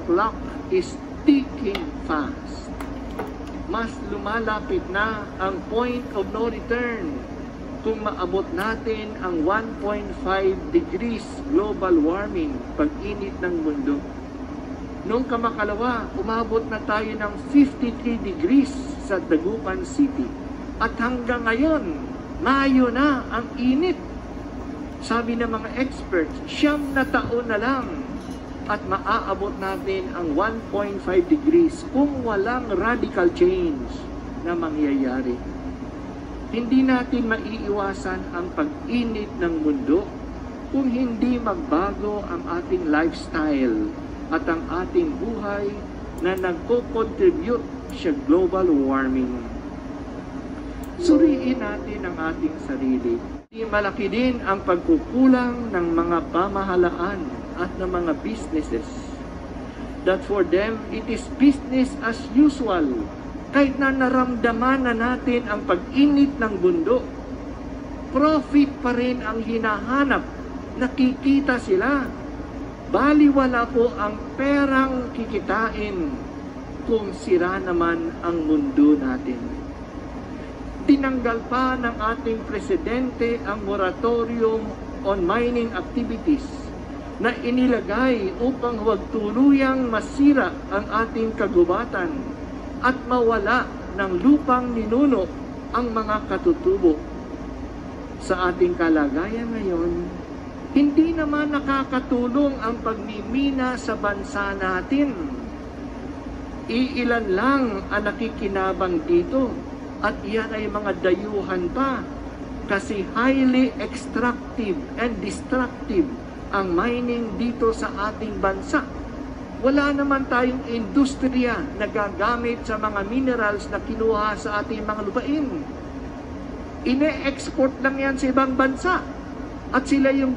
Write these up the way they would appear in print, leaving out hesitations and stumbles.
clock is ticking fast. Mas lumalapit na ang point of no return kung maabot natin ang 1.5 degrees global warming, pag-init ng mundo. Noong kamakalawa, umabot na tayo ng 53 degrees sa Dagupan City. At hanggang ngayon, Mayo na ang init. Sabi ng mga experts, 9 na taon na lang at maaabot natin ang 1.5 degrees kung walang radical change na mangyayari. Hindi natin maiiwasan ang pag-init ng mundo kung hindi magbago ang ating lifestyle at ang ating buhay na nagko-contribute sa global warming. Suriin natin ang ating sarili. Malaki din ang pagkukulang ng mga pamahalaan at ng mga businesses. That for them, it is business as usual. Kahit na naramdaman na natin ang pag-init ng mundo, profit pa rin ang hinahanap. Nakikita sila. Baliwala po ang perang kikitain kung sira naman ang mundo natin. Tinanggal pa ng ating presidente ang moratorium on mining activities na inilagay upang huwag tuluyang masira ang ating kagubatan at mawala ng lupang ninuno ang mga katutubo. Sa ating kalagayan ngayon, hindi naman nakakatulong ang pagmimina sa bansa natin. Iilan lang ang nakikinabang dito. At iyan ay mga dayuhan pa kasi highly extractive and destructive ang mining dito sa ating bansa. Wala naman tayong industriya na gagamit sa mga minerals na kinuha sa ating mga lupain. Ine-export lang yan sa ibang bansa. At sila yung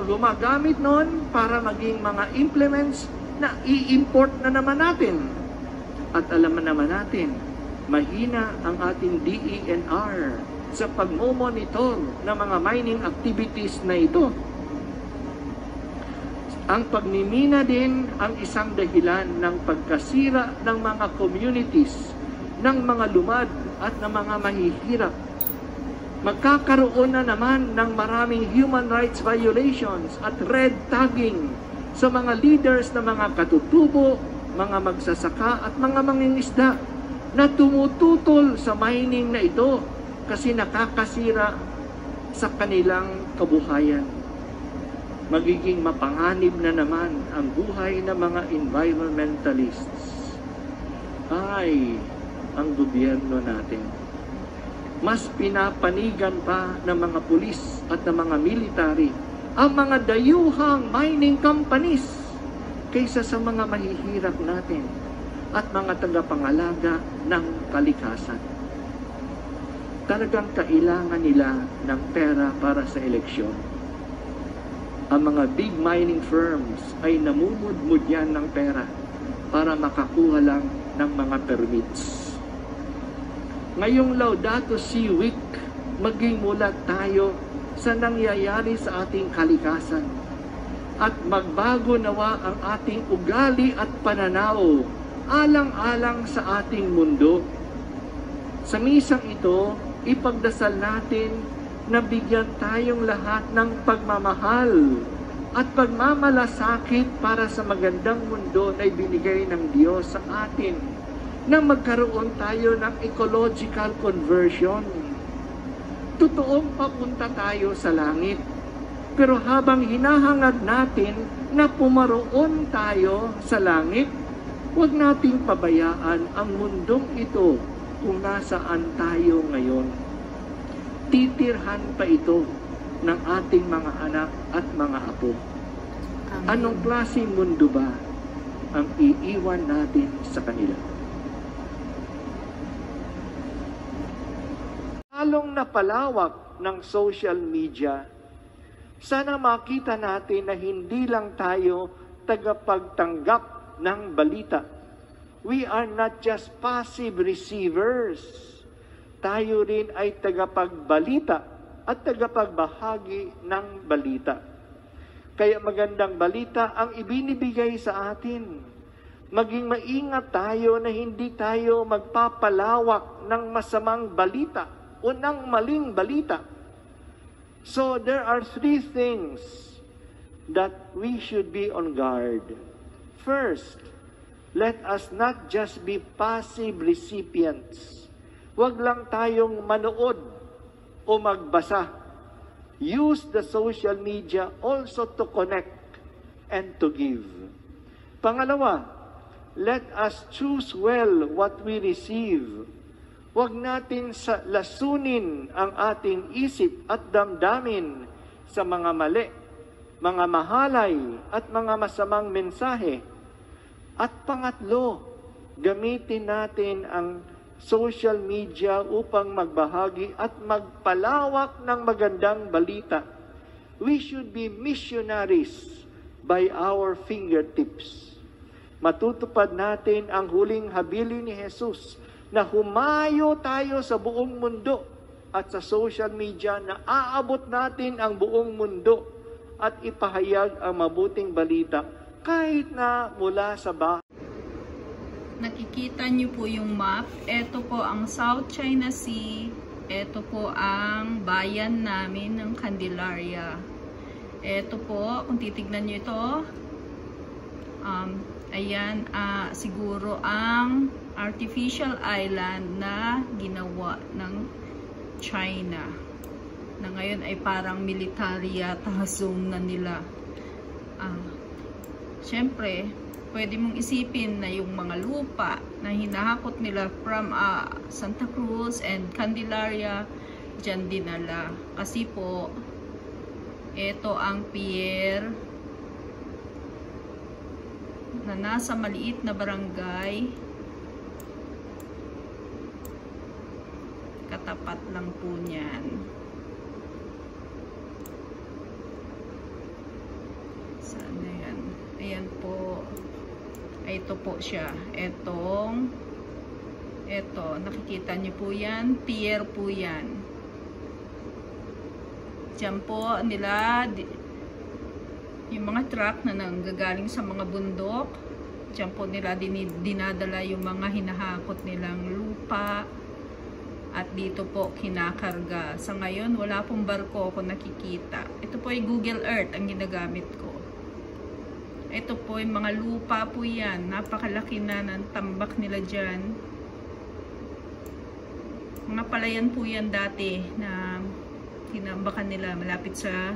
gumagamit noon para maging mga implements na i-import na naman natin. At alam naman natin, mahina ang ating DENR sa pagmomonitor ng mga mining activities na ito. Ang pagmimina din ang isang dahilan ng pagkasira ng mga communities, ng mga lumad at ng mga mahihirap. Magkakaroon na naman ng maraming human rights violations at red tagging sa mga leaders na mga katutubo, mga magsasaka at mga mangingisda na tumututol sa mining na ito kasi nakakasira sa kanilang kabuhayan. Magiging mapanganib na naman ang buhay ng mga environmentalists. Ay, ang gobyerno natin. Mas pinapanigan pa ng mga pulis at ng mga military ang mga dayuhang mining companies kaysa sa mga mahihirap natin at mga tagapangalaga ng kalikasan. Talagang kailangan nila ng pera para sa eleksyon. Ang mga big mining firms ay namumudmud yan ng pera para makakuha lang ng mga permits. Ngayong Laudato Si Week, maging mulat tayo sa nangyayari sa ating kalikasan at magbago nawa ang ating ugali at pananaw alang-alang sa ating mundo. Sa misang ito, ipagdasal natin na bigyan tayong lahat ng pagmamahal at pagmamalasakit para sa magandang mundo na ibinigay ng Diyos sa atin, na magkaroon tayo ng ecological conversion. Totoong papunta tayo sa langit, pero habang hinahangad natin na pumaroon tayo sa langit, huwag nating pabayaan ang mundong ito kung nasaan tayo ngayon. Titirhan pa ito ng ating mga anak at mga apo. Amen. Anong klaseng mundo ba ang iiwan natin sa kanila? Halong napalawak ng social media, sana makita natin na hindi lang tayo tagapagtanggap ng balita. We are not just passive receivers. Tayo rin ay tagapagbalita at tagapagbahagi ng balita. Kaya magandang balita ang ibinibigay sa atin. Maging maingat tayo na hindi tayo magpapalawak ng masamang balita o ng maling balita. So there are three things that we should be on guard. First, let us not just be passive recipients. Huwag lang tayong manood o magbasa. Use the social media also to connect and to give. Pangalawa, let us choose well what we receive. Huwag natin lasunin ang ating isip at damdamin sa mga mali, mga mahalay at mga masamang mensahe. At pangatlo, gamitin natin ang social media upang magbahagi at magpalawak ng magandang balita. We should be missionaries by our fingertips. Matutupad natin ang huling habilin ni Jesus na humayo tayo sa buong mundo at sa social media na aabot natin ang buong mundo at ipahayag ang mabuting balita kahit na mula sa bahay. Nakikita niyo po yung map. Ito po ang South China Sea. Ito po ang bayan namin ng Candelaria. Ito po, kung titignan niyo ito, ayan, siguro ang artificial island na ginawa ng China. Na ngayon ay parang military yata zone na nila. Siyempre, pwede mong isipin na yung mga lupa na hinahakot nila from Santa Cruz and Candelaria, dyan dinala. Kasi po, ito ang pier na nasa maliit na barangay. Katapat lang po niyan. Saan na yan? Ayan po. Ito po siya. Ito, nakikita niyo po yan. Pier po yan. Diyan po nila, yung mga truck na nanggagaling sa mga bundok, diyan po nila dinadala yung mga hinahakot nilang lupa. At dito po kinakarga. Sa ngayon, wala pong barko ako nakikita. Ito po ay Google Earth ang ginagamit ko. Ito po yung mga lupa po yan. Napakalaki na ng tambak nila dyan. Mga palayan po yan dati na tinambakan nila malapit sa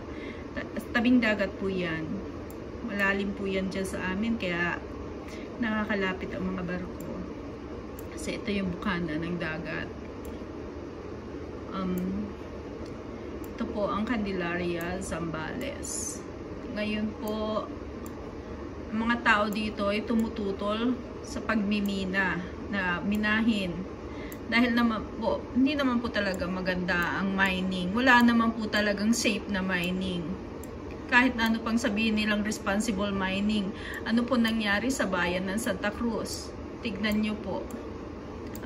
tabing dagat po yan. Malalim po yan dyan sa amin kaya nakakalapit ang mga barko. Kasi ito yung bukana ng dagat. Ito po ang Candelaria, Zambales. Ngayon po, ang mga tao dito ay tumututol sa pagmimina, na minahin. Dahil naman po, hindi naman po talaga maganda ang mining. Wala naman po talagang safe na mining. Kahit na ano pang sabihin nilang responsible mining. Ano po nangyari sa bayan ng Santa Cruz? Tignan nyo po.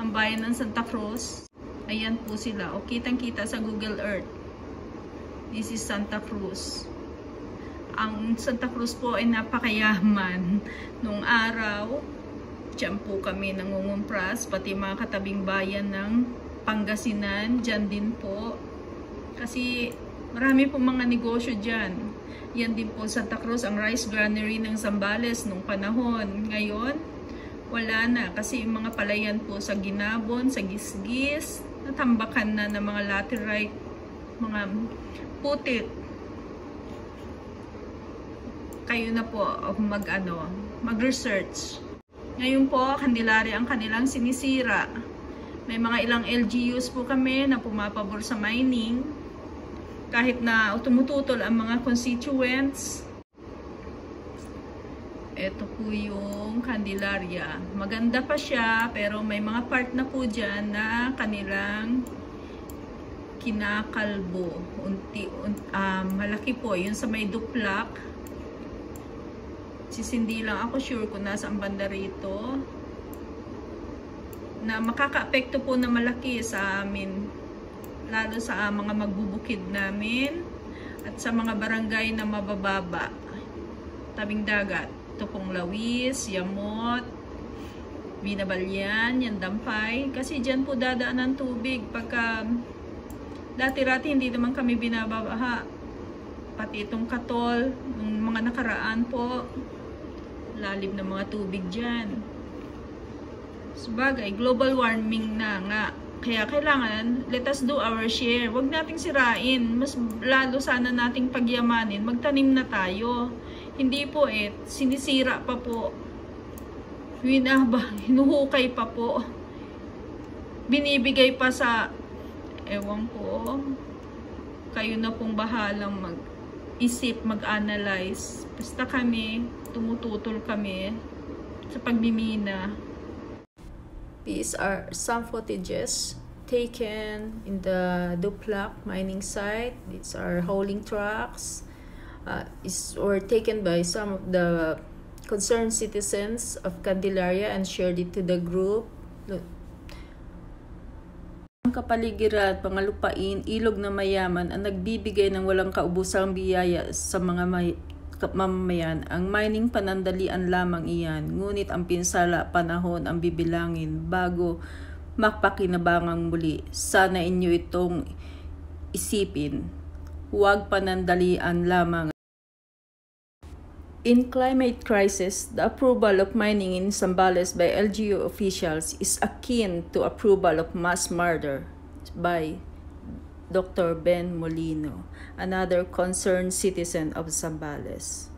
Ang bayan ng Santa Cruz, ayan po sila. O kitang-kita sa Google Earth. This is Santa Cruz. Ang Santa Cruz po ay napakayaman. Nung araw, diyan po kami nangungumpras, pati mga katabing bayan ng Pangasinan, diyan din po. Kasi marami po mga negosyo diyan. Yan din po Santa Cruz, ang rice granary ng Zambales nung panahon. Ngayon, wala na. Kasi yung mga palayan po sa Ginabon, sa Gisgis, natambakan na ng mga laterite, mga putit. Kayo na po mag-research. Ngayon po, Candelaria ang kanilang sinisira. May mga ilang LGUs po kami na pumapabor sa mining. Kahit na tumututol ang mga constituents. Ito po yung Candelaria. Maganda pa siya, pero may mga part na po dyan na kanilang kinakalbo. Malaki po, yun sa may duplak. Hindi lang ako sure kung nasaan banda rito. Na makaka-apekto po na malaki sa amin. Lalo sa mga magbubukid namin. At sa mga barangay na mabababa. Tabing dagat. Ito pong Lawis, Yamot, Binabalyan, yan Dampay. Kasi dyan po dadaan ng tubig. Pagka dati-rati hindi naman kami binabaha. Pati itong Katol, ng mga nakaraan po, lalim ng mga tubig dyan. Sabagay, global warming na nga. Kaya kailangan, let us do our share. Huwag nating sirain. Mas lalo sana nating pagyamanin. Magtanim na tayo. Hindi po sinisira pa po. Hinuhukay pa po. Binibigay pa sa, ewan ko, kayo na pong bahalang mag-isip, mag-analyze. Basta kami, tumututol kami sa pagmimina. These are some footages taken in the Duplac mining site. These are hauling trucks. Or taken by some of the concerned citizens of Candelaria and shared it to the group. Ang kapaligiran, pangalupain, ilog na mayaman ang nagbibigay ng walang kaubusang biyaya sa mga mamamayan. Ang mining panandalian lamang iyan, ngunit ang pinsala panahon ang bibilangin bago makapakinabangang muli. Sana inyo itong isipin. Huwag panandalian lamang. In climate crisis, the approval of mining in Zambales by LGU officials is akin to approval of mass murder by Dr. Ben Molino, another concerned citizen of Zambales.